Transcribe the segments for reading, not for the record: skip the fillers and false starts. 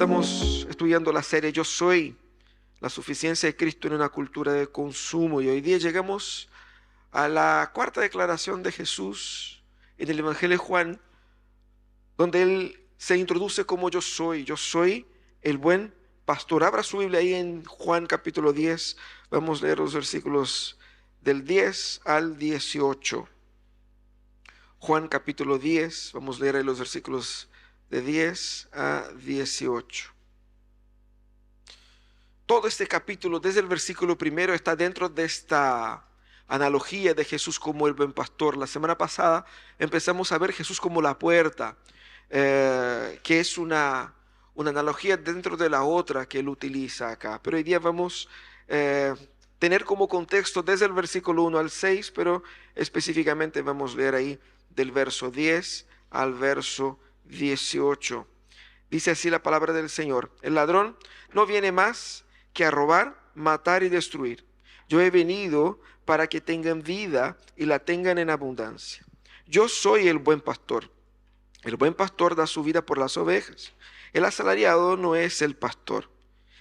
Estamos estudiando la serie Yo Soy, la suficiencia de Cristo en una cultura de consumo, y hoy día llegamos a la cuarta declaración de Jesús en el Evangelio de Juan, donde Él se introduce como yo soy el buen pastor. Abra su Biblia ahí en Juan capítulo 10, vamos a leer los versículos del 10 al 18. Juan capítulo 10, vamos a leer ahí los versículos de 10 a 18. Todo este capítulo, desde el versículo primero, está dentro de esta analogía de Jesús como el buen pastor. La semana pasada empezamos a ver Jesús como la puerta, que es una analogía dentro de la otra que él utiliza acá. Pero hoy día vamos a tener como contexto desde el versículo 1 al 6, pero específicamente vamos a leer ahí del verso 10 al verso 18. Dice así la palabra del Señor: el ladrón no viene más que a robar, matar y destruir. Yo he venido para que tengan vida y la tengan en abundancia. Yo soy el buen pastor. El buen pastor da su vida por las ovejas. El asalariado no es el pastor,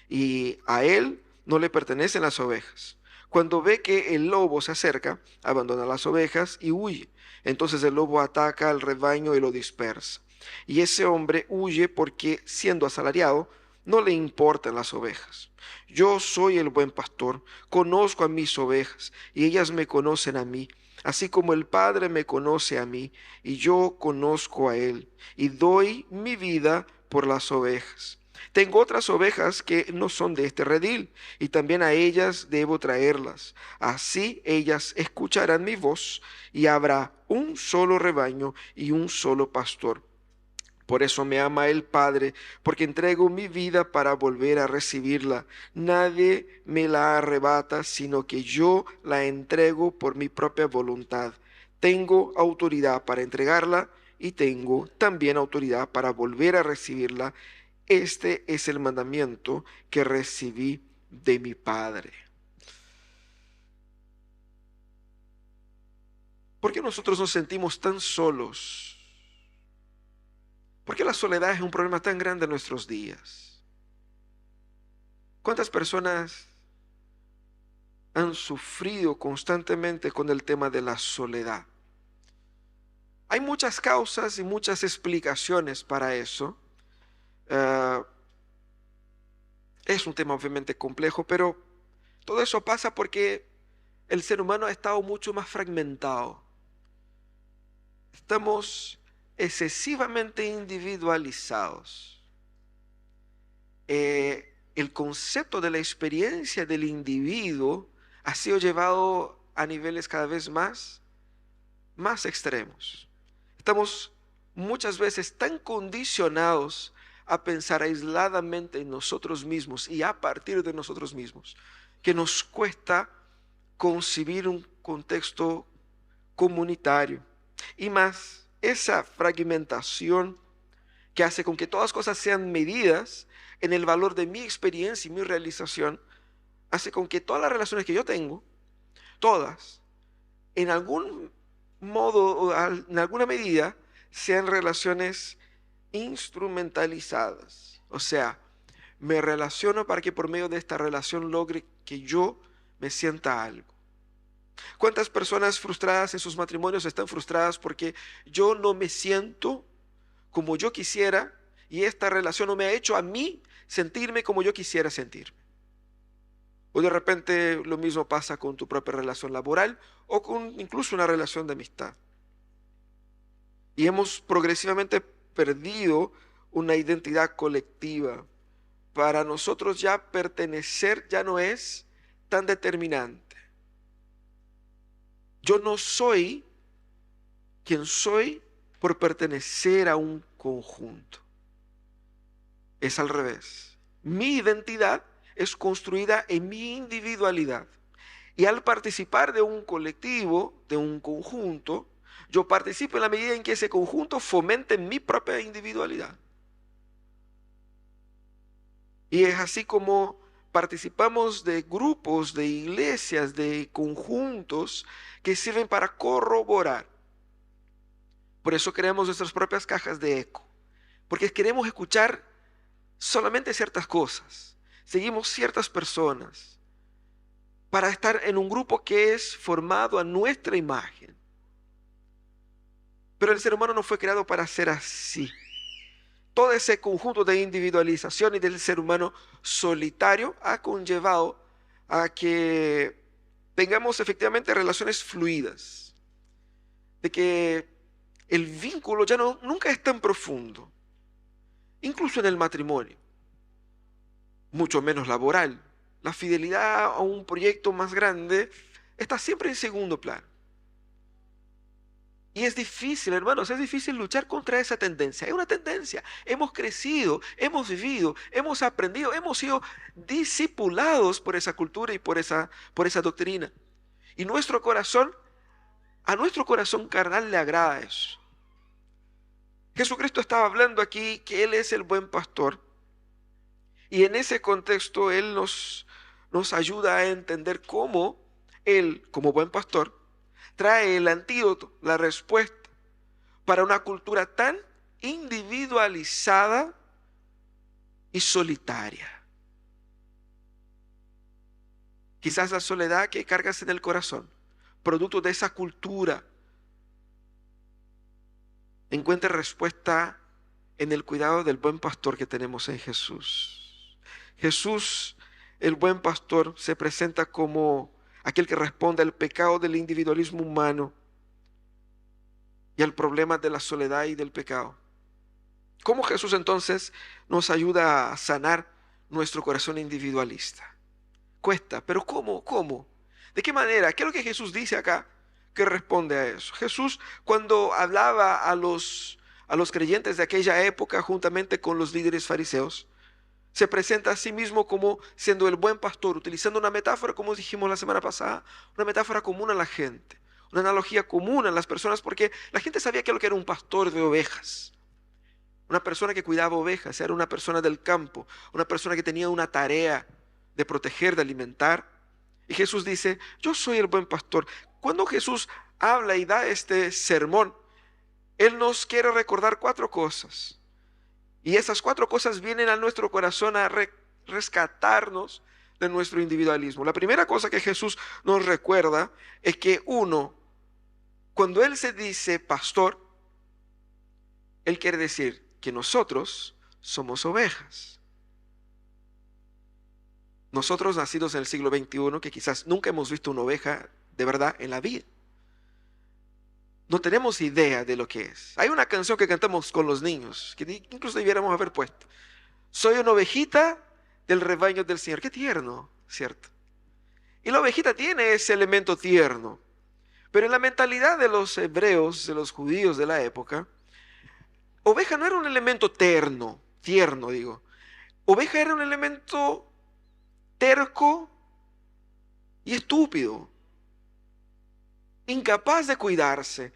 y a él no le pertenecen las ovejas. Cuando ve que el lobo se acerca, abandona las ovejas y huye. Entonces el lobo ataca al rebaño y lo dispersa. Y ese hombre huye porque, siendo asalariado, no le importan las ovejas. Yo soy el buen pastor, conozco a mis ovejas y ellas me conocen a mí, así como el Padre me conoce a mí y yo conozco a él, y doy mi vida por las ovejas. Tengo otras ovejas que no son de este redil, y también a ellas debo traerlas. Así ellas escucharán mi voz, y habrá un solo rebaño y un solo pastor. Por eso me ama el Padre, porque entrego mi vida para volver a recibirla. Nadie me la arrebata, sino que yo la entrego por mi propia voluntad. Tengo autoridad para entregarla y tengo también autoridad para volver a recibirla. Este es el mandamiento que recibí de mi Padre. ¿Por qué nosotros nos sentimos tan solos? ¿Por qué la soledad es un problema tan grande en nuestros días? ¿Cuántas personas han sufrido constantemente con el tema de la soledad? Hay muchas causas y muchas explicaciones para eso. Es un tema obviamente complejo, pero todo eso pasa porque el ser humano ha estado mucho más fragmentado. Estamos excesivamente individualizados. El concepto de la experiencia del individuo ha sido llevado a niveles cada vez más extremos. Estamos muchas veces tan condicionados a pensar aisladamente en nosotros mismos y a partir de nosotros mismos, que nos cuesta concebir un contexto comunitario. Y más, esa fragmentación que hace con que todas las cosas sean medidas en el valor de mi experiencia y mi realización, hace con que todas las relaciones que yo tengo, todas, en algún modo o en alguna medida, sean relaciones instrumentalizadas. O sea, me relaciono para que por medio de esta relación logre que yo me sienta algo. ¿Cuántas personas frustradas en sus matrimonios están frustradas porque yo no me siento como yo quisiera y esta relación no me ha hecho a mí sentirme como yo quisiera sentirme? O de repente lo mismo pasa con tu propia relación laboral o con incluso una relación de amistad. Y hemos progresivamente perdido una identidad colectiva. Para nosotros ya pertenecer ya no es tan determinante. Yo no soy quien soy por pertenecer a un conjunto. Es al revés. Mi identidad es construida en mi individualidad. Y al participar de un colectivo, de un conjunto, yo participo en la medida en que ese conjunto fomente mi propia individualidad. Y es así como participamos de grupos, de iglesias, de conjuntos que sirven para corroborar. Por eso creamos nuestras propias cajas de eco, porque queremos escuchar solamente ciertas cosas, seguimos ciertas personas para estar en un grupo que es formado a nuestra imagen. Pero el ser humano no fue creado para ser así. Todo ese conjunto de individualización y del ser humano solitario ha conllevado a que tengamos efectivamente relaciones fluidas, de que el vínculo ya nunca es tan profundo, incluso en el matrimonio, mucho menos laboral. La fidelidad a un proyecto más grande está siempre en segundo plano. Y es difícil, hermanos, es difícil luchar contra esa tendencia. Es una tendencia. Hemos crecido, hemos vivido, hemos aprendido, hemos sido discipulados por esa cultura y por esa doctrina. Y a nuestro corazón carnal le agrada eso. Jesucristo estaba hablando aquí que Él es el buen pastor. Y en ese contexto Él nos ayuda a entender cómo Él, como buen pastor, trae el antídoto, la respuesta para una cultura tan individualizada y solitaria. Quizás la soledad que cargas en el corazón, producto de esa cultura, encuentre respuesta en el cuidado del buen pastor que tenemos en Jesús. Jesús, el buen pastor, se presenta como aquel que responde al pecado del individualismo humano y al problema de la soledad y del pecado. ¿Cómo Jesús entonces nos ayuda a sanar nuestro corazón individualista? Cuesta, pero ¿cómo? ¿Cómo? ¿De qué manera? ¿Qué es lo que Jesús dice acá que responde a eso? Jesús, cuando hablaba a los creyentes de aquella época juntamente con los líderes fariseos, se presenta a sí mismo como siendo el buen pastor, utilizando una metáfora, como dijimos la semana pasada, una metáfora común a la gente, una analogía común a las personas, porque la gente sabía que lo que era un pastor de ovejas, una persona que cuidaba ovejas, era una persona del campo, una persona que tenía una tarea de proteger, de alimentar. Y Jesús dice, yo soy el buen pastor. Cuando Jesús habla y da este sermón, Él nos quiere recordar 4 cosas. Y esas 4 cosas vienen a nuestro corazón a rescatarnos de nuestro individualismo. La primera cosa que Jesús nos recuerda es que cuando Él se dice pastor, Él quiere decir que nosotros somos ovejas. Nosotros nacidos en el siglo XXI, que quizás nunca hemos visto una oveja de verdad en la vida, no tenemos idea de lo que es. Hay una canción que cantamos con los niños, que incluso debiéramos haber puesto. Soy una ovejita del rebaño del Señor. Qué tierno, ¿cierto? Y la ovejita tiene ese elemento tierno. Pero en la mentalidad de los hebreos, de los judíos de la época, oveja no era un elemento tierno digo. Oveja era un elemento terco y estúpido, incapaz de cuidarse,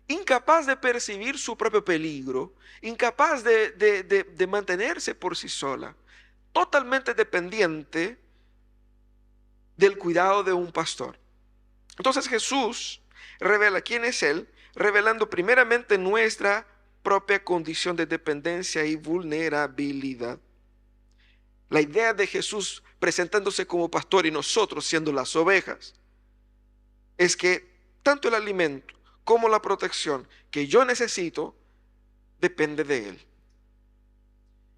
incapaz de percibir su propio peligro, incapaz de mantenerse por sí sola, totalmente dependiente del cuidado de un pastor. Entonces Jesús revela quién es Él, revelando primeramente nuestra propia condición de dependencia y vulnerabilidad. La idea de Jesús presentándose como pastor y nosotros siendo las ovejas es que tanto el alimento como la protección que yo necesito depende de Él.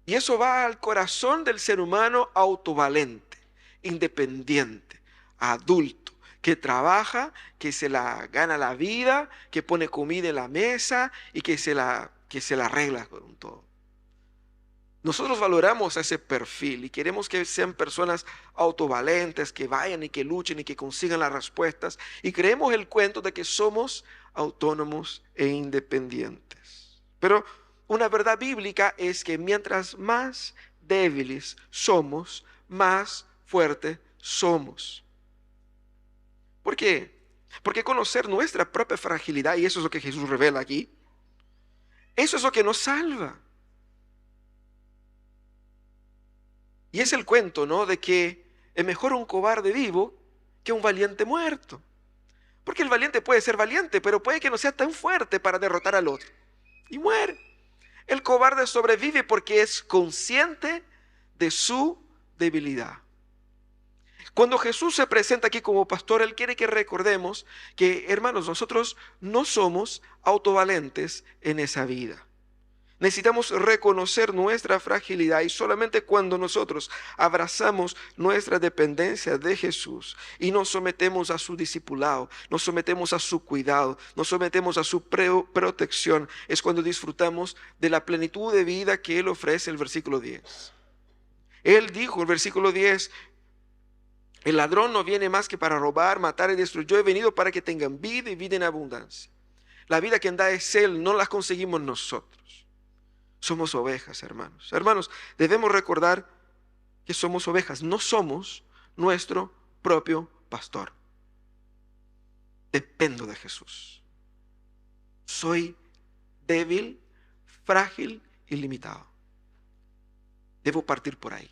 Y eso va al corazón del ser humano autovalente, independiente, adulto, que trabaja, que se la gana la vida, que pone comida en la mesa y que se la arregla con todo. Nosotros valoramos ese perfil y queremos que sean personas autovalentes, que vayan y que luchen y que consigan las respuestas. Y creemos el cuento de que somos autónomos e independientes. Pero una verdad bíblica es que mientras más débiles somos, más fuertes somos. ¿Por qué? Porque conocer nuestra propia fragilidad, y eso es lo que Jesús revela aquí, eso es lo que nos salva. Y es el cuento, ¿no?, de que es mejor un cobarde vivo que un valiente muerto. Porque el valiente puede ser valiente, pero puede que no sea tan fuerte para derrotar al otro. Y muere. El cobarde sobrevive porque es consciente de su debilidad. Cuando Jesús se presenta aquí como pastor, Él quiere que recordemos que, hermanos, nosotros no somos autovalentes en esa vida. Necesitamos reconocer nuestra fragilidad y solamente cuando nosotros abrazamos nuestra dependencia de Jesús y nos sometemos a su discipulado, nos sometemos a su cuidado, nos sometemos a su protección, es cuando disfrutamos de la plenitud de vida que Él ofrece, el versículo 10. Él dijo, el versículo 10, el ladrón no viene más que para robar, matar y destruir. Yo he venido para que tengan vida y vida en abundancia. La vida que da es Él, no la conseguimos nosotros. Somos ovejas, hermanos. Hermanos, debemos recordar que somos ovejas. No somos nuestro propio pastor. Dependo de Jesús. Soy débil, frágil y limitado. Debo partir por ahí.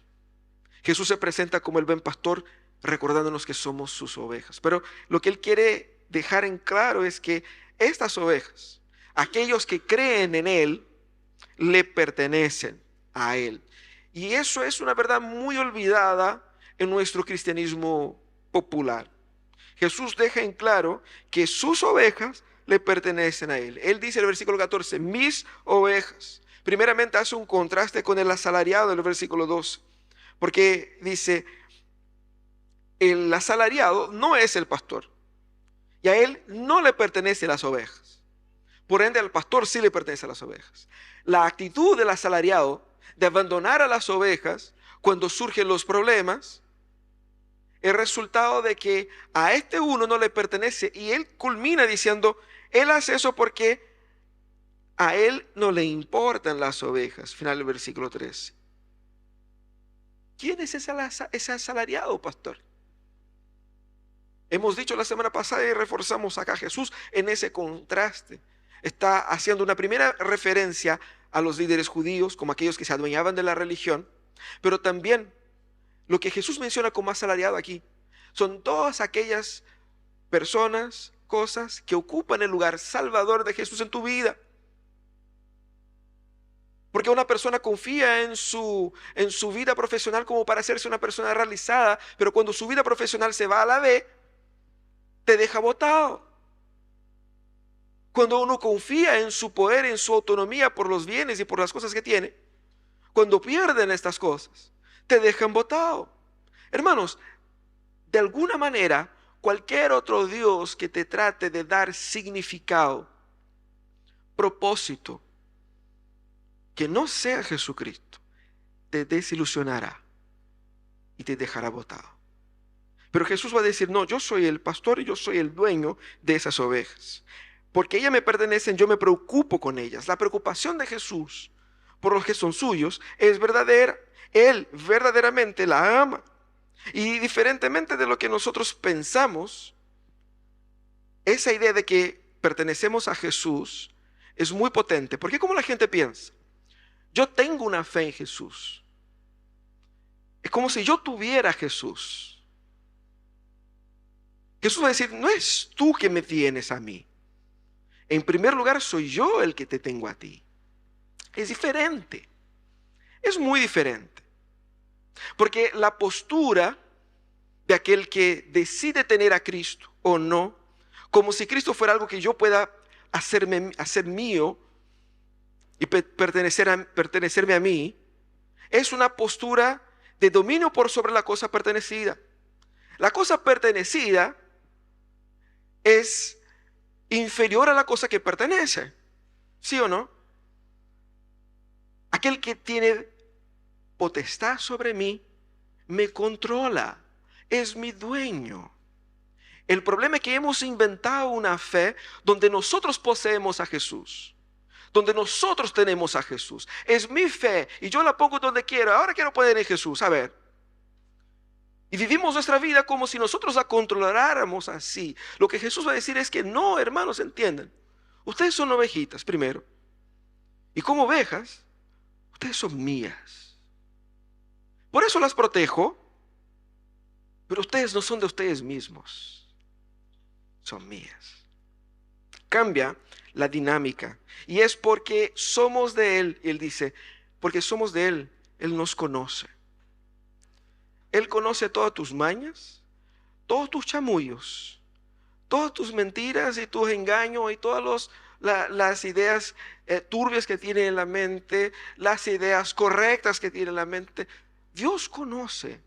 Jesús se presenta como el buen pastor, recordándonos que somos sus ovejas. Pero lo que Él quiere dejar en claro es que estas ovejas, aquellos que creen en Él, le pertenecen a Él. Y eso es una verdad muy olvidada en nuestro cristianismo popular. Jesús deja en claro que sus ovejas le pertenecen a Él. Él dice en el versículo 14, mis ovejas. Primeramente hace un contraste con el asalariado del versículo 12. Porque dice, el asalariado no es el pastor. Y a él no le pertenecen las ovejas. Por ende, al pastor sí le pertenecen las ovejas. La actitud del asalariado de abandonar a las ovejas cuando surgen los problemas es resultado de que a este uno no le pertenece. Y él culmina diciendo, él hace eso porque a él no le importan las ovejas. Final del versículo 13. ¿Quién es ese asalariado, pastor? Hemos dicho la semana pasada y reforzamos acá, Jesús en ese contraste está haciendo una primera referencia a los líderes judíos como aquellos que se adueñaban de la religión, pero también lo que Jesús menciona como asalariado aquí son todas aquellas personas, cosas que ocupan el lugar salvador de Jesús en tu vida. Porque una persona confía en su vida profesional como para hacerse una persona realizada, pero cuando su vida profesional se va a la B, te deja botado. Cuando uno confía en su poder, en su autonomía por los bienes y por las cosas que tiene, cuando pierden estas cosas, te dejan botado. Hermanos, de alguna manera, cualquier otro Dios que te trate de dar significado, propósito, que no sea Jesucristo, te desilusionará y te dejará botado. Pero Jesús va a decir, no, yo soy el pastor y yo soy el dueño de esas ovejas. Porque ellas me pertenecen, yo me preocupo con ellas. La preocupación de Jesús por los que son suyos es verdadera. Él verdaderamente la ama. Y diferentemente de lo que nosotros pensamos, esa idea de que pertenecemos a Jesús es muy potente. Porque como la gente piensa, yo tengo una fe en Jesús. Es como si yo tuviera a Jesús. Jesús va a decir, no es tú que me tienes a mí. En primer lugar, soy yo el que te tengo a ti. Es diferente. Es muy diferente. Porque la postura de aquel que decide tener a Cristo o no, como si Cristo fuera algo que yo pueda hacer mío y pertenecerme a mí, es una postura de dominio por sobre la cosa pertenecida. La cosa pertenecida es inferior a la cosa que pertenece. ¿Sí o no? Aquel que tiene potestad sobre mí me controla, es mi dueño. El problema es que hemos inventado una fe donde nosotros poseemos a Jesús, donde nosotros tenemos a Jesús. Es mi fe y yo la pongo donde quiero. Ahora quiero poner en Jesús, a ver. Y vivimos nuestra vida como si nosotros la controláramos así. Lo que Jesús va a decir es que no, hermanos, entiendan. Ustedes son ovejitas primero. Y como ovejas, ustedes son mías. Por eso las protejo. Pero ustedes no son de ustedes mismos. Son mías. Cambia la dinámica. Y es porque somos de Él. Y Él dice, porque somos de Él, Él nos conoce. Él conoce todas tus mañas, todos tus chamullos, todas tus mentiras y tus engaños y todas las ideas turbias que tiene en la mente, las ideas correctas que tiene en la mente. Dios conoce.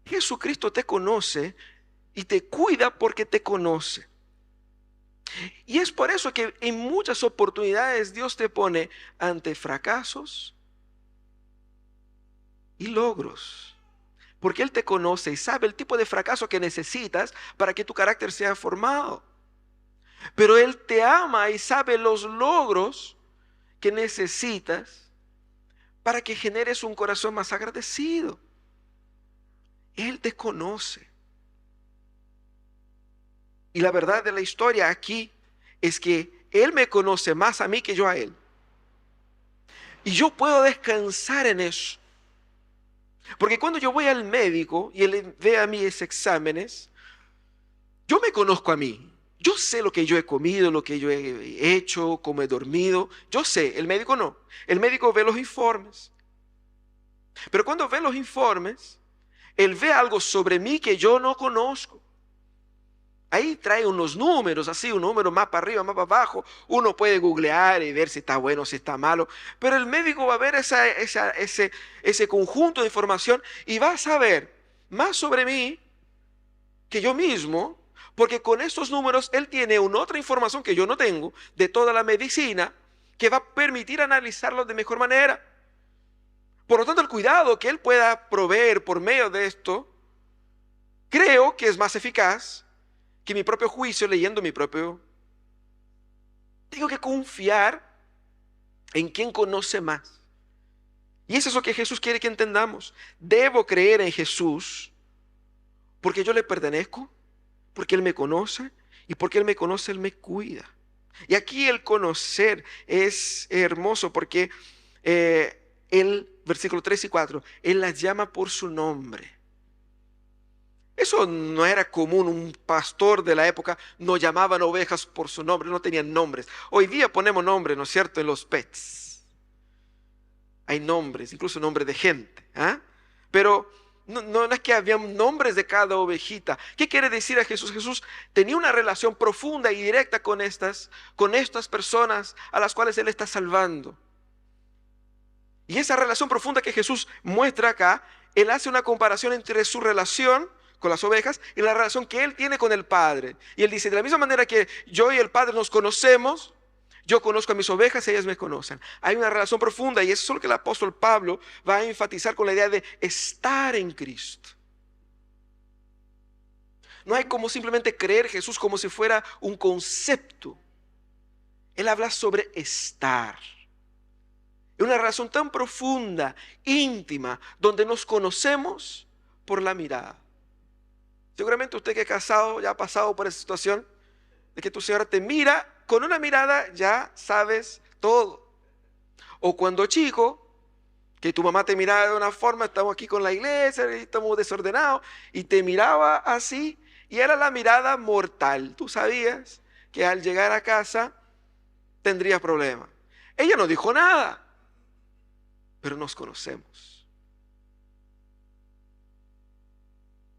Jesucristo te conoce y te cuida porque te conoce. Y es por eso que en muchas oportunidades Dios te pone ante fracasos y logros. Porque Él te conoce y sabe el tipo de fracaso que necesitas para que tu carácter sea formado. Pero Él te ama y sabe los logros que necesitas para que generes un corazón más agradecido. Él te conoce. Y la verdad de la historia aquí es que Él me conoce más a mí que yo a Él. Y yo puedo descansar en eso. Porque cuando yo voy al médico y Él ve a mis exámenes, yo me conozco a mí. Yo sé lo que yo he comido, lo que yo he hecho, cómo he dormido. Yo sé, el médico no. El médico ve los informes. Pero cuando ve los informes, Él ve algo sobre mí que yo no conozco. Ahí trae unos números, así, un número más para arriba, más para abajo. Uno puede googlear y ver si está bueno, si está malo. Pero el médico va a ver ese conjunto de información y va a saber más sobre mí que yo mismo, porque con estos números él tiene una otra información que yo no tengo de toda la medicina que va a permitir analizarlo de mejor manera. Por lo tanto, el cuidado que él pueda proveer por medio de esto, creo que es más eficaz que mi propio juicio leyendo mi propio. Tengo que confiar en quien conoce más. Y eso es lo que Jesús quiere que entendamos. Debo creer en Jesús porque yo le pertenezco, porque Él me conoce y porque Él me conoce, Él me cuida. Y aquí el conocer es hermoso porque Él, versículo 3 y 4, Él las llama por su nombre. Eso no era común, un pastor de la época no llamaban ovejas por su nombre, no tenían nombres. Hoy día ponemos nombres, ¿no es cierto?, en los pets. Hay nombres, incluso nombres de gente. Pero no es que había nombres de cada ovejita. ¿Qué quiere decir a Jesús? Jesús tenía una relación profunda y directa con estas personas a las cuales Él está salvando. Y esa relación profunda que Jesús muestra acá, Él hace una comparación entre su relación con las ovejas y la relación que Él tiene con el Padre. Y Él dice, de la misma manera que yo y el Padre nos conocemos, yo conozco a mis ovejas y ellas me conocen. Hay una relación profunda y eso es lo que el apóstol Pablo va a enfatizar con la idea de estar en Cristo. No hay como simplemente creer Jesús como si fuera un concepto. Él habla sobre estar. Es una relación tan profunda, íntima, donde nos conocemos por la mirada. Seguramente usted que es casado ya ha pasado por esa situación de que tu señora te mira, con una mirada ya sabes todo. O cuando chico, que tu mamá te miraba de una forma, estamos aquí con la iglesia, estamos desordenados, y te miraba así, y era la mirada mortal. Tú sabías que al llegar a casa tendrías problemas. Ella no dijo nada, pero nos conocemos.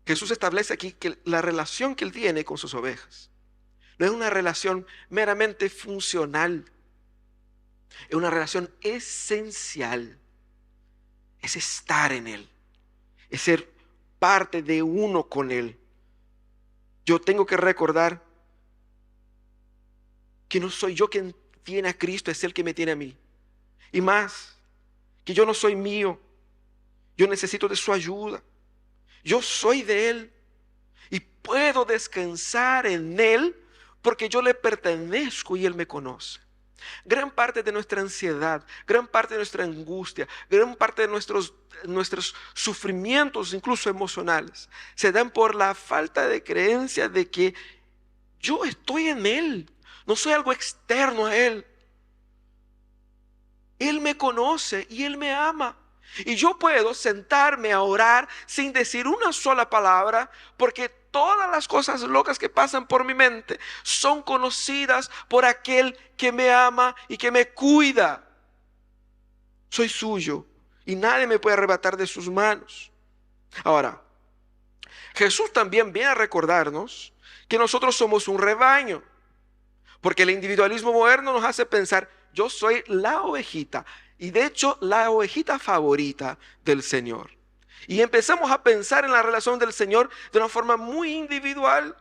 Jesús establece aquí que la relación que Él tiene con sus ovejas no es una relación meramente funcional, es una relación esencial, es estar en Él, es ser parte de uno con Él. Yo tengo que recordar que no soy yo quien tiene a Cristo, es Él que me tiene a mí. Y más, que yo no soy mío, yo necesito de su ayuda. Yo soy de Él y puedo descansar en Él porque yo le pertenezco y Él me conoce. Gran parte de nuestra ansiedad, gran parte de nuestra angustia, gran parte de nuestros sufrimientos, incluso emocionales, se dan por la falta de creencia de que yo estoy en Él, no soy algo externo a Él. Él me conoce y Él me ama. Y yo puedo sentarme a orar sin decir una sola palabra, porque todas las cosas locas que pasan por mi mente son conocidas por aquel que me ama y que me cuida. Soy suyo y nadie me puede arrebatar de sus manos. Ahora, Jesús también viene a recordarnos que nosotros somos un rebaño, porque el individualismo moderno nos hace pensar, yo soy la ovejita, y de hecho la ovejita favorita del Señor. Y empezamos a pensar en la relación del Señor de una forma muy individual.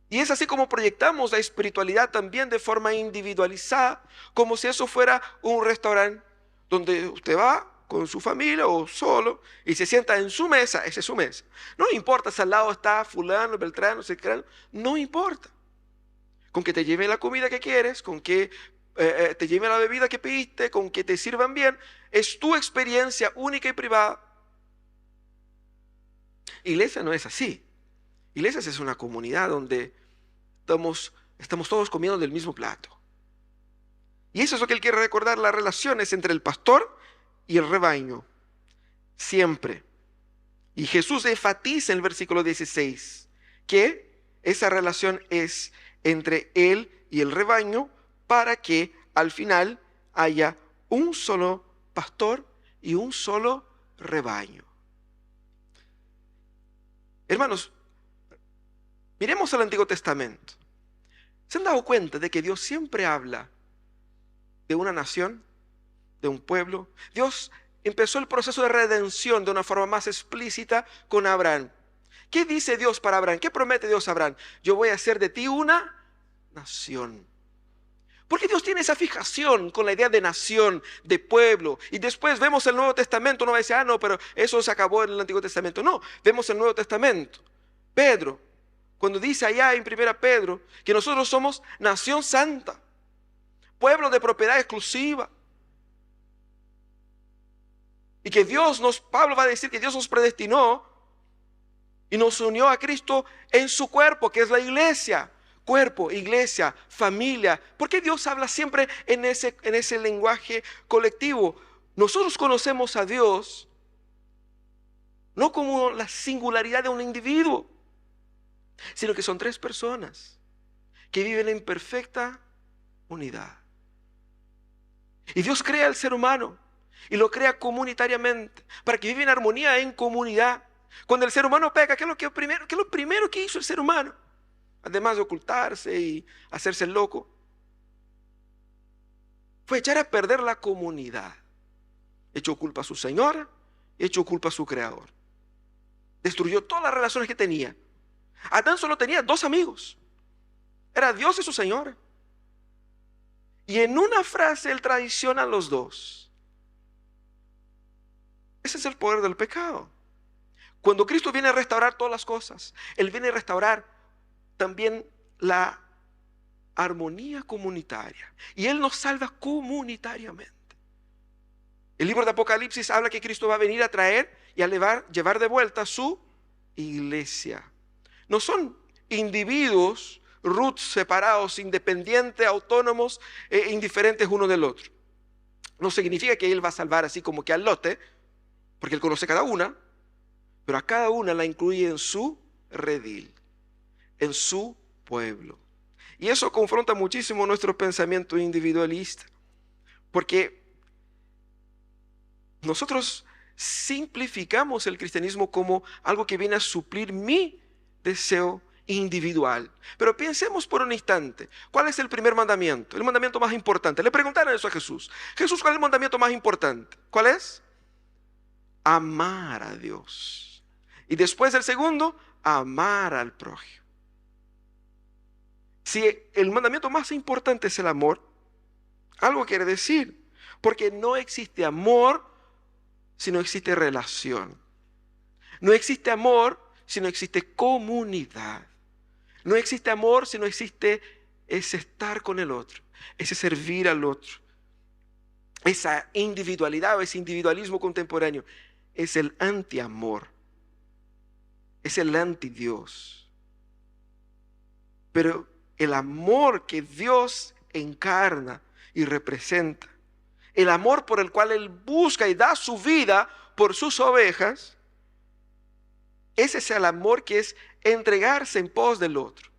Y es así como proyectamos la espiritualidad también de forma individualizada, como si eso fuera un restaurante donde usted va con su familia o solo y se sienta en su mesa, esa es su mesa. No importa si al lado está fulano, beltrano, ciclano, no importa. Con que te lleven la comida que quieres, con que te lleven la bebida que pediste, con que te sirvan bien, es tu experiencia única y privada. Iglesia no es así. Iglesias es una comunidad donde estamos todos comiendo del mismo plato. Y eso es lo que él quiere recordar, las relaciones entre el pastor y el rebaño. Siempre. Y Jesús enfatiza en el versículo 16 que esa relación es entre él y el rebaño para que al final haya un solo pastor y un solo rebaño. Hermanos, miremos al Antiguo Testamento. ¿Se han dado cuenta de que Dios siempre habla de una nación, de un pueblo? Dios empezó el proceso de redención de una forma más explícita con Abraham. ¿Qué dice Dios para Abraham? ¿Qué promete Dios a Abraham? Yo voy a hacer de ti una nación. Porque Dios tiene esa fijación con la idea de nación, de pueblo. Y después vemos el Nuevo Testamento, uno va a decir, no, pero eso se acabó en el Antiguo Testamento. No, vemos el Nuevo Testamento. Pedro, cuando dice allá en 1 Pedro que nosotros somos nación santa, pueblo de propiedad exclusiva. Y que Pablo va a decir que Dios nos predestinó y nos unió a Cristo en su cuerpo, que es la iglesia. Cuerpo, iglesia, familia. ¿Por qué Dios habla siempre en ese lenguaje colectivo? Nosotros conocemos a Dios no como la singularidad de un individuo, sino que son tres personas que viven en perfecta unidad. Y Dios crea al ser humano y lo crea comunitariamente para que viva en armonía, en comunidad. Cuando el ser humano peca, ¿qué es lo primero que hizo el ser humano? Además de ocultarse y hacerse el loco, fue echar a perder la comunidad. Echó culpa a su señora, echó culpa a su creador. Destruyó todas las relaciones que tenía. Adán solo tenía dos amigos. Era Dios y su señora. Y en una frase él traiciona a los dos. Ese es el poder del pecado. Cuando Cristo viene a restaurar todas las cosas, Él viene a restaurar también la armonía comunitaria. Y Él nos salva comunitariamente. El libro de Apocalipsis habla que Cristo va a venir a traer y a llevar de vuelta a su iglesia. No son individuos roots separados, independientes, autónomos, indiferentes uno del otro. No significa que Él va a salvar así como que al lote, porque Él conoce cada una, pero a cada una la incluye en su redil, en su pueblo. Y eso confronta muchísimo nuestro pensamiento individualista, porque nosotros simplificamos el cristianismo como algo que viene a suplir mi deseo individual. Pero pensemos por un instante, ¿cuál es el primer mandamiento? El mandamiento más importante. Le preguntaron eso a Jesús. Jesús, ¿cuál es el mandamiento más importante? ¿Cuál es? Amar a Dios. Y después el segundo, amar al prójimo. Si el mandamiento más importante es el amor, algo quiere decir, porque no existe amor si no existe relación. No existe amor si no existe comunidad. No existe amor si no existe ese estar con el otro, ese servir al otro. Esa individualidad o ese individualismo contemporáneo es el antiamor, es el antidios. Pero el amor que Dios encarna y representa, el amor por el cual Él busca y da su vida por sus ovejas, ese es el amor que es entregarse en pos del otro.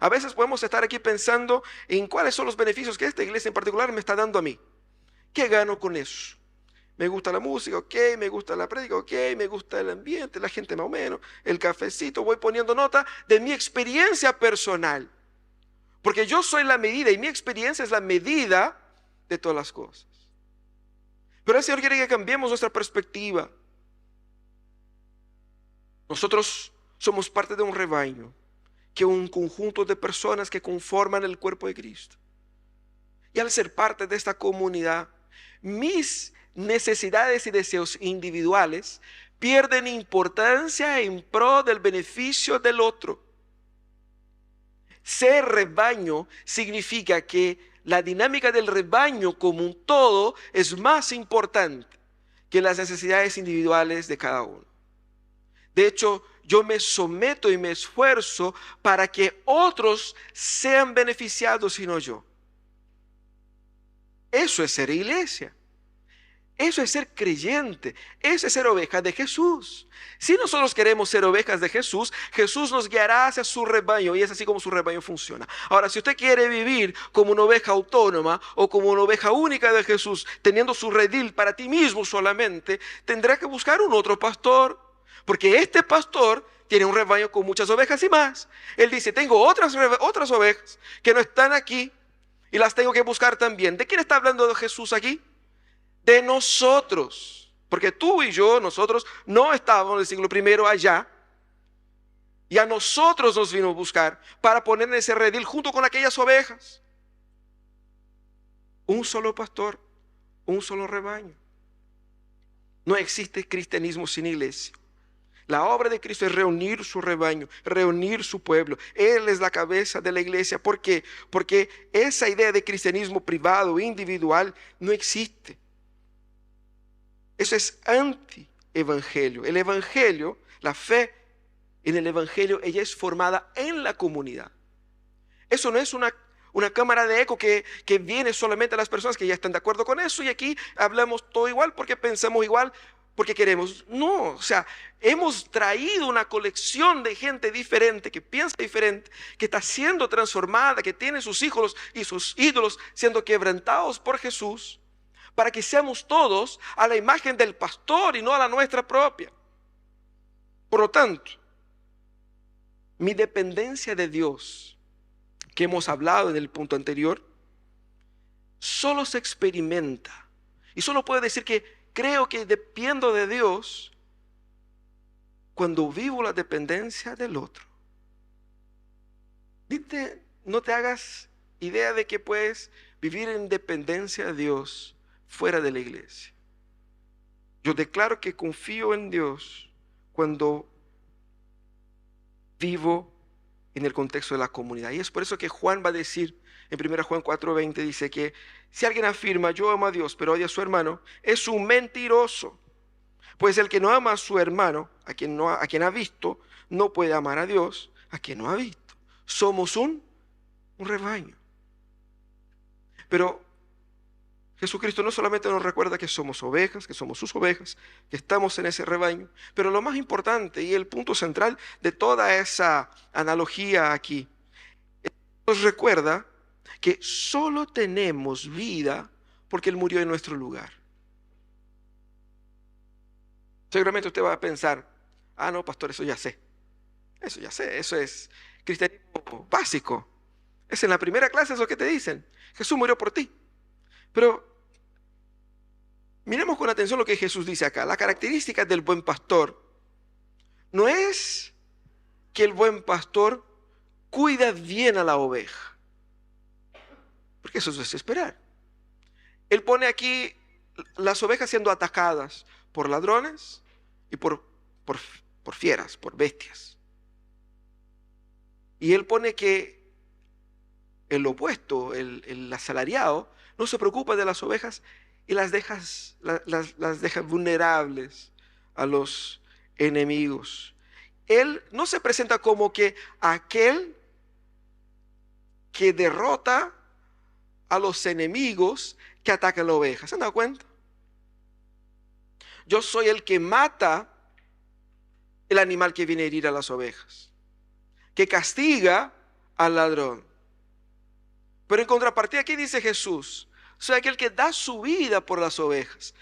A veces podemos estar aquí pensando en cuáles son los beneficios que esta iglesia en particular me está dando a mí. ¿Qué gano con eso? Me gusta la música, ok, me gusta la prédica, ok, me gusta el ambiente, la gente más o menos, el cafecito, voy poniendo nota de mi experiencia personal. Porque yo soy la medida y mi experiencia es la medida de todas las cosas. Pero el Señor quiere que cambiemos nuestra perspectiva. Nosotros somos parte de un rebaño, que es un conjunto de personas que conforman el cuerpo de Cristo. Y al ser parte de esta comunidad, mis necesidades y deseos individuales pierden importancia en pro del beneficio del otro. Ser rebaño significa que la dinámica del rebaño como un todo es más importante que las necesidades individuales de cada uno. De hecho, yo me someto y me esfuerzo para que otros sean beneficiados y no yo. Eso es ser iglesia. Eso es ser creyente. Eso es ser oveja de Jesús. Si nosotros queremos ser ovejas de Jesús, Jesús nos guiará hacia su rebaño y es así como su rebaño funciona. Ahora, si usted quiere vivir como una oveja autónoma o como una oveja única de Jesús, teniendo su redil para ti mismo solamente, tendrá que buscar un otro pastor. Porque este pastor tiene un rebaño con muchas ovejas y más. Él dice, tengo otras ovejas que no están aquí y las tengo que buscar también. ¿De quién está hablando Jesús aquí? De nosotros. Porque tú y yo, nosotros no estábamos en el siglo I allá. Y a nosotros nos vino a buscar para poner en ese redil junto con aquellas ovejas. Un solo pastor, un solo rebaño. No existe cristianismo sin iglesia. La obra de Cristo es reunir su rebaño, reunir su pueblo. Él es la cabeza de la iglesia. ¿Por qué? Porque esa idea de cristianismo privado, individual, no existe. Eso es anti-evangelio. El evangelio, la fe en el evangelio, ella es formada en la comunidad. Eso no es una cámara de eco que viene solamente a las personas que ya están de acuerdo con eso y aquí hablamos todo igual porque pensamos igual, porque queremos. No, o sea, hemos traído una colección de gente diferente, que piensa diferente, que está siendo transformada, que tiene sus hijos y sus ídolos siendo quebrantados por Jesús, para que seamos todos a la imagen del pastor y no a la nuestra propia. Por lo tanto, mi dependencia de Dios, que hemos hablado en el punto anterior, solo se experimenta. Y solo puedo decir que creo que dependo de Dios cuando vivo la dependencia del otro. No te hagas idea de que puedes vivir en dependencia de Dios fuera de la iglesia. Yo declaro que confío en Dios cuando vivo en el contexto de la comunidad. Y es por eso que Juan va a decir en 1 Juan 4:20, dice que si alguien afirma yo amo a Dios pero odia a su hermano, es un mentiroso. Pues el que no ama a su hermano, a quien ha visto, no puede amar a Dios a quien no ha visto. Somos un rebaño. Pero Jesucristo no solamente nos recuerda que somos ovejas, que somos sus ovejas, que estamos en ese rebaño, pero lo más importante y el punto central de toda esa analogía aquí, nos recuerda que solo tenemos vida porque Él murió en nuestro lugar. Seguramente usted va a pensar, no, pastor, eso ya sé, eso es cristianismo básico. Es en la primera clase eso que te dicen, Jesús murió por ti. Pero miremos con atención lo que Jesús dice acá. La característica del buen pastor no es que el buen pastor cuida bien a la oveja, porque eso es esperar. Él pone aquí las ovejas siendo atacadas por ladrones y por fieras, por bestias. Y él pone que el opuesto, el asalariado, no se preocupa de las ovejas y las deja vulnerables a los enemigos. Él no se presenta como que aquel que derrota a los enemigos que atacan a la oveja. ¿Se han dado cuenta? Yo soy el que mata el animal que viene a herir a las ovejas, que castiga al ladrón. Pero en contrapartida, ¿qué dice Jesús? Soy aquel que da su vida por las ovejas.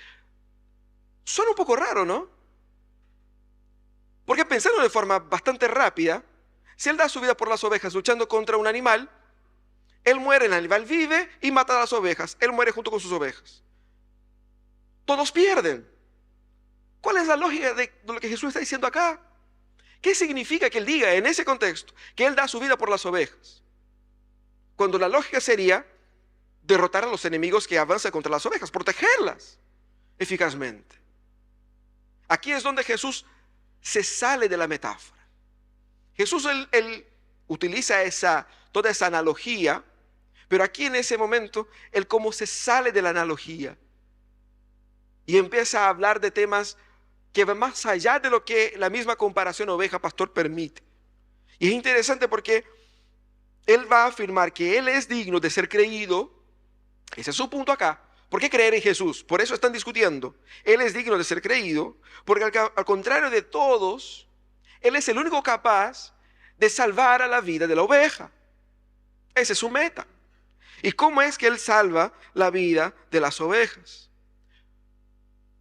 Suena un poco raro, ¿no? Porque pensando de forma bastante rápida, si él da su vida por las ovejas luchando contra un animal, él muere, el animal vive y mata a las ovejas. Él muere junto con sus ovejas. Todos pierden. ¿Cuál es la lógica de lo que Jesús está diciendo acá? ¿Qué significa que él diga en ese contexto que él da su vida por las ovejas? Cuando la lógica sería derrotar a los enemigos que avanzan contra las ovejas, protegerlas eficazmente. Aquí es donde Jesús se sale de la metáfora. Jesús él utiliza toda esa analogía, pero aquí en ese momento, él como se sale de la analogía y empieza a hablar de temas que van más allá de lo que la misma comparación oveja-pastor permite. Y es interesante porque él va a afirmar que él es digno de ser creído. Ese es su punto acá. ¿Por qué creer en Jesús? Por eso están discutiendo. Él es digno de ser creído, porque al contrario de todos, él es el único capaz de salvar a la vida de la oveja. Esa es su meta. ¿Y cómo es que él salva la vida de las ovejas?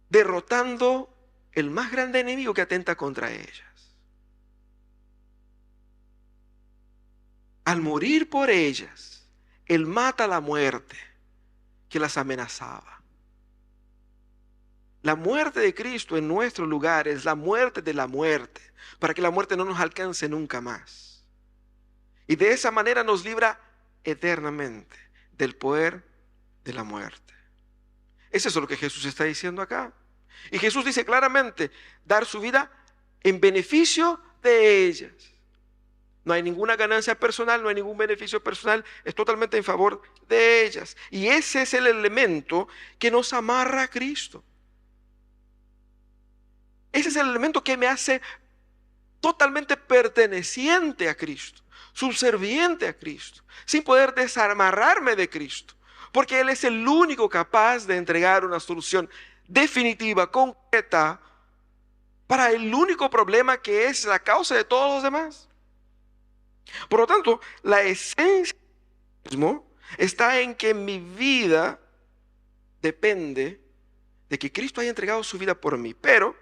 Derrotando el más grande enemigo que atenta contra ellas. Al morir por ellas, él mata la muerte que las amenazaba. La muerte de Cristo en nuestro lugar es la muerte de la muerte, para que la muerte no nos alcance nunca más. Y de esa manera nos libra eternamente del poder de la muerte. Eso es lo que Jesús está diciendo acá. Y Jesús dice claramente, dar su vida en beneficio de ellas. No hay ninguna ganancia personal, no hay ningún beneficio personal, es totalmente en favor de ellas. Y ese es el elemento que nos amarra a Cristo. Ese es el elemento que me hace totalmente perteneciente a Cristo, subserviente a Cristo, sin poder desamarrarme de Cristo, porque Él es el único capaz de entregar una solución definitiva, concreta, para el único problema que es la causa de todos los demás. Por lo tanto, la esencia del cristianismo está en que mi vida depende de que Cristo haya entregado su vida por mí. Pero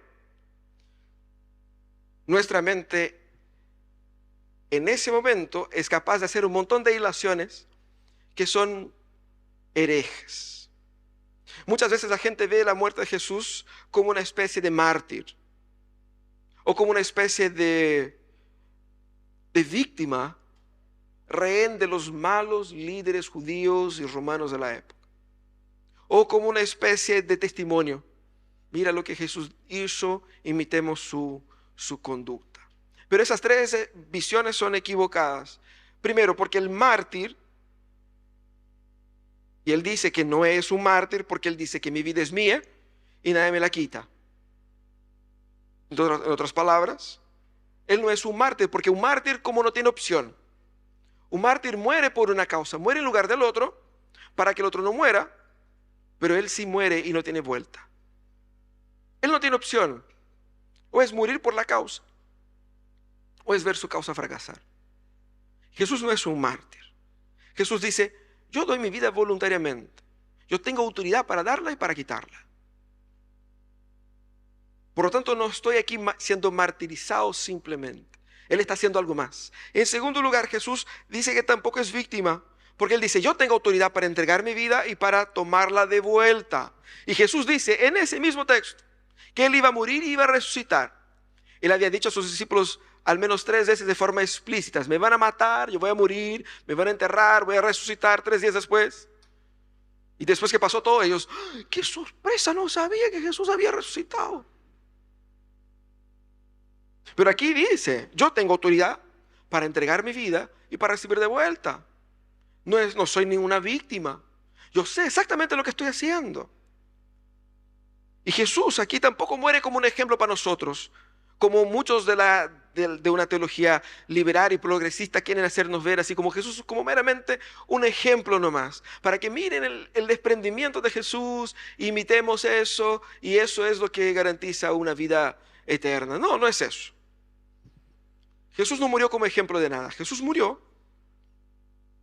nuestra mente en ese momento es capaz de hacer un montón de ilaciones que son herejes. Muchas veces la gente ve la muerte de Jesús como una especie de mártir o como una especie de víctima, rehén de los malos líderes judíos y romanos de la época, o como una especie de testimonio. Mira lo que Jesús hizo, imitemos su conducta. Pero esas tres visiones son equivocadas. Primero, porque el mártir, y él dice que no es un mártir porque él dice que mi vida es mía y nadie me la quita. En otras palabras, él no es un mártir, porque un mártir como no tiene opción. Un mártir muere por una causa, muere en lugar del otro, para que el otro no muera, pero él sí muere y no tiene vuelta. Él no tiene opción. O es morir por la causa, o es ver su causa fracasar. Jesús no es un mártir. Jesús dice, yo doy mi vida voluntariamente. Yo tengo autoridad para darla y para quitarla. Por lo tanto, no estoy aquí siendo martirizado simplemente. Él está haciendo algo más. En segundo lugar, Jesús dice que tampoco es víctima, porque Él dice, yo tengo autoridad para entregar mi vida y para tomarla de vuelta. Y Jesús dice en ese mismo texto que Él iba a morir y iba a resucitar. Él había dicho a sus discípulos al menos 3 veces de forma explícita, me van a matar, yo voy a morir, me van a enterrar, voy a resucitar 3 días después. Y después que pasó todo, ellos, ¡qué sorpresa! No sabía que Jesús había resucitado. Pero aquí dice, yo tengo autoridad para entregar mi vida y para recibir de vuelta. No soy ninguna víctima. Yo sé exactamente lo que estoy haciendo. Y Jesús aquí tampoco muere como un ejemplo para nosotros, como muchos de una teología liberal y progresista quieren hacernos ver, así como Jesús como meramente un ejemplo nomás, para que miren el desprendimiento de Jesús, imitemos eso, y eso es lo que garantiza una vida eterna. No, no es eso. Jesús no murió como ejemplo de nada. Jesús murió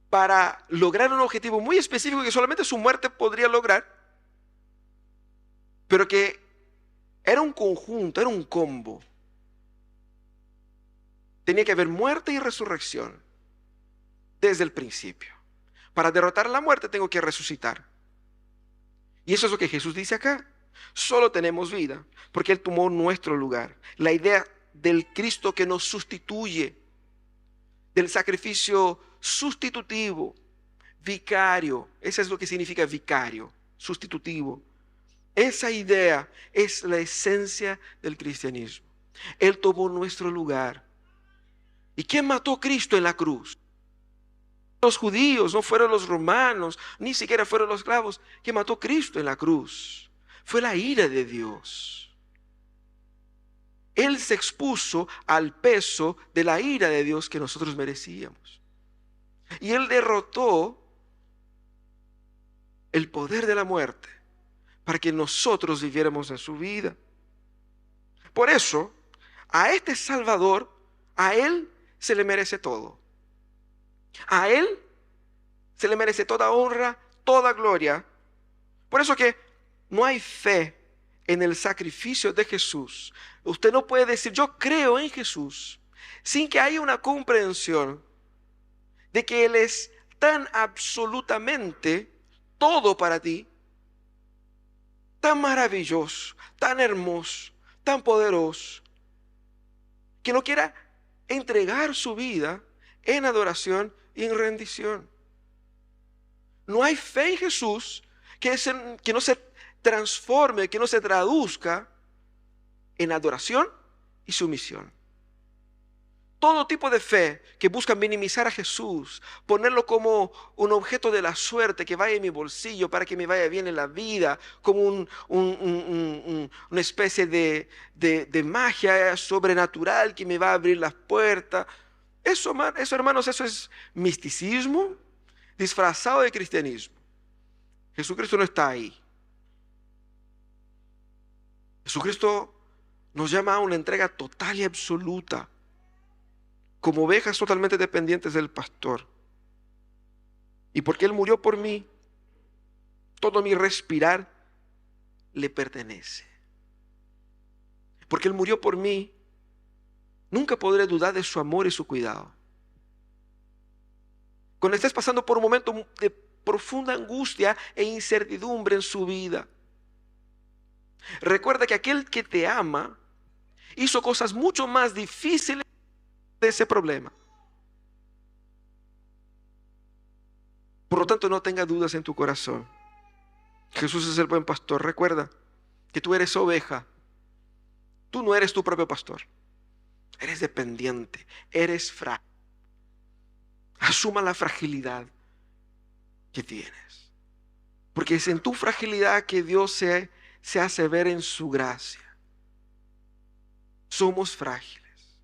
para lograr un objetivo muy específico que solamente su muerte podría lograr, pero que Era un conjunto, era un combo. Tenía que haber muerte y resurrección desde el principio. Para derrotar la muerte tengo que resucitar. Y eso es lo que Jesús dice acá. Solo tenemos vida porque Él tomó nuestro lugar. La idea del Cristo que nos sustituye, del sacrificio sustitutivo, vicario. Eso es lo que significa vicario, sustitutivo. Esa idea es la esencia del cristianismo. Él tomó nuestro lugar. ¿Y quién mató a Cristo en la cruz? Los judíos, no fueron los romanos, ni siquiera fueron los esclavos. ¿Quién mató a Cristo en la cruz? Fue la ira de Dios. Él se expuso al peso de la ira de Dios que nosotros merecíamos. Y Él derrotó el poder de la muerte para que nosotros viviéramos en su vida. Por eso, a este Salvador, a Él se le merece todo. A Él se le merece toda honra, toda gloria. Por eso que no hay fe en el sacrificio de Jesús. Usted no puede decir, yo creo en Jesús, sin que haya una comprensión de que Él es tan absolutamente todo para ti, tan maravilloso, tan hermoso, tan poderoso, que no quiera entregar su vida en adoración y en rendición. No hay fe en Jesús que no se transforme, que no se traduzca en adoración y sumisión. Todo tipo de fe que busca minimizar a Jesús, ponerlo como un objeto de la suerte que vaya en mi bolsillo para que me vaya bien en la vida, como una especie de magia sobrenatural que me va a abrir las puertas. Eso, hermanos, eso es misticismo disfrazado de cristianismo. Jesucristo no está ahí. Jesucristo nos llama a una entrega total y absoluta, como ovejas totalmente dependientes del pastor. Y porque Él murió por mí, todo mi respirar le pertenece. Porque Él murió por mí, nunca podré dudar de su amor y su cuidado. Cuando estés pasando por un momento de profunda angustia e incertidumbre en su vida, recuerda que aquel que te ama hizo cosas mucho más difíciles de ese problema. Por lo tanto, no tenga dudas en tu corazón. Jesús es el buen pastor. Recuerda que tú eres oveja. Tú no eres tu propio pastor. Eres dependiente. Eres frágil. Asuma la fragilidad que tienes. Porque es en tu fragilidad que Dios se hace ver en su gracia. Somos frágiles,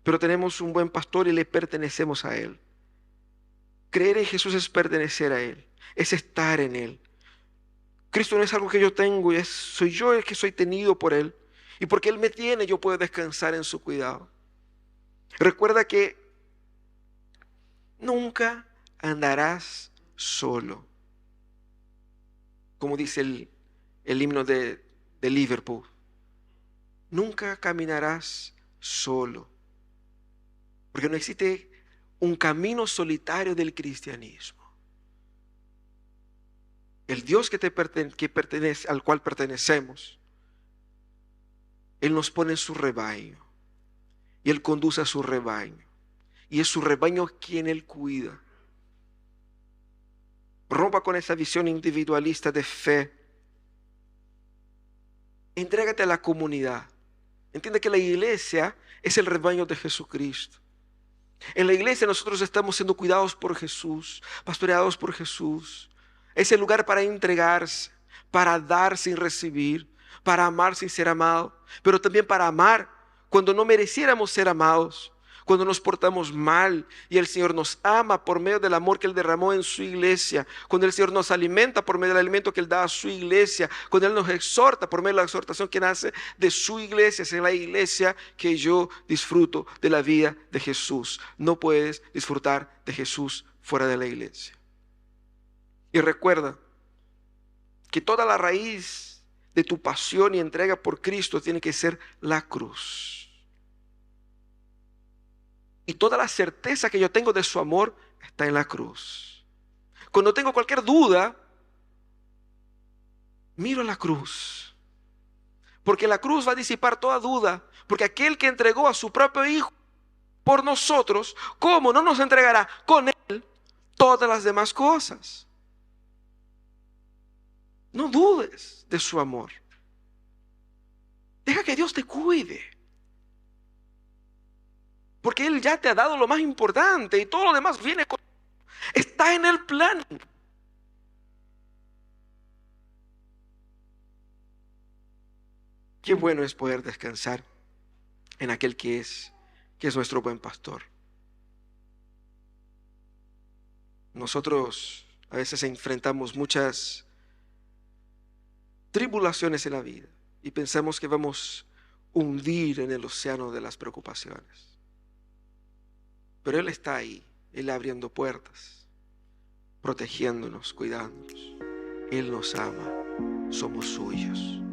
pero tenemos un buen pastor y le pertenecemos a Él. Creer en Jesús es pertenecer a Él, es estar en Él. Cristo no es algo que yo tengo, soy yo el que soy tenido por Él. Y porque Él me tiene, yo puedo descansar en su cuidado. Recuerda que nunca andarás solo. Como dice el himno de Liverpool. Nunca caminarás solo. Porque no existe un camino solitario del cristianismo. El Dios que pertenece, al cual pertenecemos, Él nos pone en su rebaño. Y Él conduce a su rebaño. Y es su rebaño quien Él cuida. Rompa con esa visión individualista de fe. Entrégate a la comunidad. Entiende que la iglesia es el rebaño de Jesucristo. En la iglesia nosotros estamos siendo cuidados por Jesús, pastoreados por Jesús. Es el lugar para entregarse, para dar sin recibir, para amar sin ser amado, pero también para amar cuando no mereciéramos ser amados, cuando nos portamos mal y el Señor nos ama por medio del amor que Él derramó en su iglesia, cuando el Señor nos alimenta por medio del alimento que Él da a su iglesia, cuando Él nos exhorta por medio de la exhortación que nace de su iglesia. Es en la iglesia que yo disfruto de la vida de Jesús. No puedes disfrutar de Jesús fuera de la iglesia. Y recuerda que toda la raíz de tu pasión y entrega por Cristo tiene que ser la cruz. Y toda la certeza que yo tengo de su amor está en la cruz. Cuando tengo cualquier duda, miro a la cruz. Porque la cruz va a disipar toda duda. Porque aquel que entregó a su propio Hijo por nosotros, ¿cómo no nos entregará con Él todas las demás cosas? No dudes de su amor. Deja que Dios te cuide. Porque Él ya te ha dado lo más importante y todo lo demás viene con... Está en el plan. Qué bueno es poder descansar en aquel que es nuestro buen pastor. Nosotros a veces enfrentamos muchas tribulaciones en la vida y pensamos que vamos a hundir en el océano de las preocupaciones. Pero Él está ahí, Él abriendo puertas, protegiéndonos, cuidándonos. Él nos ama, somos suyos.